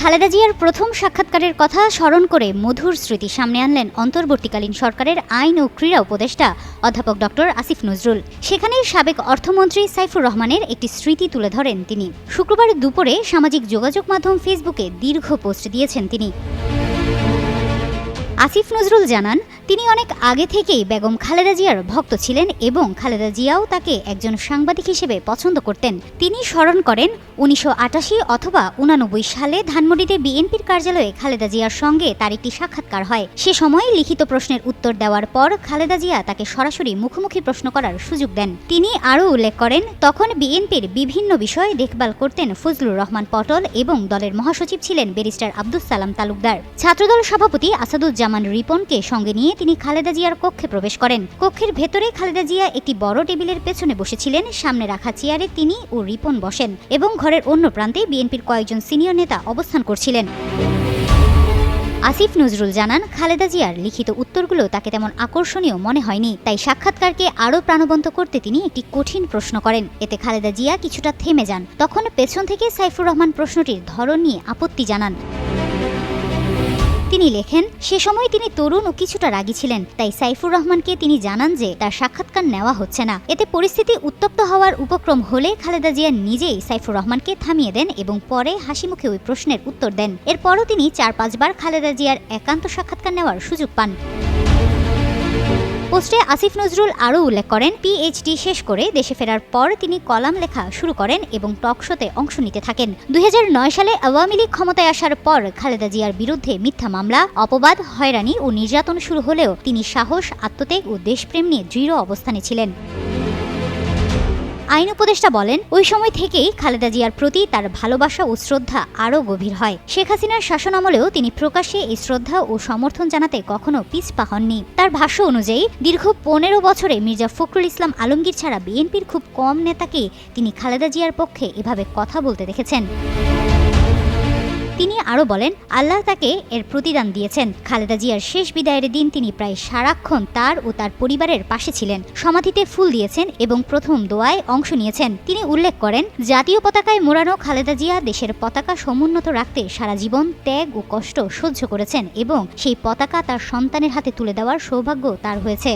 খালেদা জিয়ার প্রথম সাক্ষাৎকারের কথা স্মরণ করে মধুর স্মৃতি সামনে আনলেন অন্তর্বর্তীকালীন সরকারের আইন ও ক্রীড়া উপদেষ্টা অধ্যাপক ডক্টর আসিফ নজরুল। সেখানে সাবেক অর্থমন্ত্রী সাইফুর রহমানের একটি স্মৃতি তুলে ধরেন তিনি। শুক্রবার দুপুরে সামাজিক যোগাযোগ মাধ্যম ফেসবুকে দীর্ঘ পোস্ট দিয়েছেন তিনি। আসিফ নজরুল জানান, তিনি অনেক আগে থেকেই বেগম খালেদা জিয়ার ভক্ত ছিলেন এবং খালেদা জিয়াও তাকে একজন সাংবাদিক হিসেবে পছন্দ করতেন। তিনি স্মরণ করেন 1988 অথবা 1989 সালে ধানমন্ডিতে বিএনপির কার্যালয়ে খালেদা জিয়ার সঙ্গে তার একটি সাক্ষাৎকার হয়। সে সময় লিখিত প্রশ্নের উত্তর দেওয়ার পর খালেদা জিয়া তাকে সরাসরি মুখোমুখি প্রশ্ন করার সুযোগ দেন। তিনি আরও উল্লেখ করেন, তখন বিএনপির বিভিন্ন বিষয় দেখভাল করতেন ফজলুর রহমান পটল এবং দলের মহাসচিব ছিলেন ব্যারিস্টার আব্দুস সালাম তালুকদার। ছাত্রদল সভাপতি আসাদুজ্জামান রিপনকে সঙ্গে নিয়ে তিনি খালেদা জিয়ার কক্ষে প্রবেশ করেন। কক্ষের ভেতরে খালেদা জিয়া একটি বড় টেবিলের পেছনে বসেছিলেন। সামনে রাখা চেয়ারে তিনি ও রিপন বসেন এবং ঘরের অন্য প্রান্তে বিএনপির কয়েকজন সিনিয়র নেতা অবস্থান করছিলেন। আসিফ নজরুল জানান, খালেদা জিয়ার লিখিত উত্তরগুলো তাকে তেমন আকর্ষণীয় মনে হয়নি, তাই সাক্ষাৎকারকে আরও প্রাণবন্ত করতে তিনি একটি কঠিন প্রশ্ন করেন। এতে খালেদা জিয়া কিছুটা থেমে যান। তখন পেছন থেকে সাইফুর রহমান প্রশ্নটির ধরন নিয়ে আপত্তি জানান। তিনি লেখেন, সে সময় তিনি তরুণ ও কিছুটা রাগী ছিলেন, তাই সাইফুর রহমানকে তিনি জানান যে তার সাক্ষাৎকার নেওয়া হচ্ছে না। এতে পরিস্থিতি উত্তপ্ত হওয়ার উপক্রম হলে খালেদা জিয়া নিজেই সাইফুর রহমানকে থামিয়ে দেন এবং পরে হাসিমুখে ওই প্রশ্নের উত্তর দেন। এরপরও তিনি 4-5 বার খালেদা জিয়ার একান্ত সাক্ষাৎকার নেওয়ার সুযোগ পান। পোস্টে আসিফ নজরুল আরও উল্লেখ করেন, পিএইচডি শেষ করে দেশে ফেরার পর তিনি কলাম লেখা শুরু করেন এবং টক শোতে অংশ নিতে থাকেন। 2009 সালে আওয়ামী লীগ ক্ষমতায় আসার পর খালেদা জিয়ার বিরুদ্ধে মিথ্যা মামলা, অপবাদ, হয়রানি ও নির্যাতন শুরু হলেও তিনি সাহস, আত্মত্যাগ ও দেশপ্রেম নিয়ে দৃঢ় অবস্থানে ছিলেন। আইন উপদেষ্টা বলেন, ওই সময় থেকেই খালেদা জিয়ার প্রতি তার ভালোবাসা ও শ্রদ্ধা আরও গভীর হয়। শেখ হাসিনার শাসনামলেও তিনি প্রকাশ্যে এই শ্রদ্ধা ও সমর্থন জানাতে কখনো পিছপা হননি। তার ভাষ্য অনুযায়ী দীর্ঘ 15 বছরে মির্জা ফখরুল ইসলাম আলমগীর ছাড়া বিএনপির খুব কম নেতাকে তিনি খালেদা জিয়ার পক্ষে এভাবে কথা বলতে দেখেছেন। তিনি আরও বলেন, আল্লাহ তাকে এর প্রতিদান দিয়েছেন। খালেদা জিয়ার শেষ বিদায়ের দিন তিনি প্রায় সারাক্ষণ তার ও তার পরিবারের পাশে ছিলেন, সমাধিতে ফুল দিয়েছেন এবং প্রথম দোয়ায় অংশ নিয়েছেন। তিনি উল্লেখ করেন, জাতীয় পতাকায় মোড়ানো খালেদা জিয়া দেশের পতাকা সমুন্নত রাখতে সারা জীবন ত্যাগ ও কষ্ট সহ্য করেছেন এবং সেই পতাকা তার সন্তানের হাতে তুলে দেওয়ার সৌভাগ্য তার হয়েছে।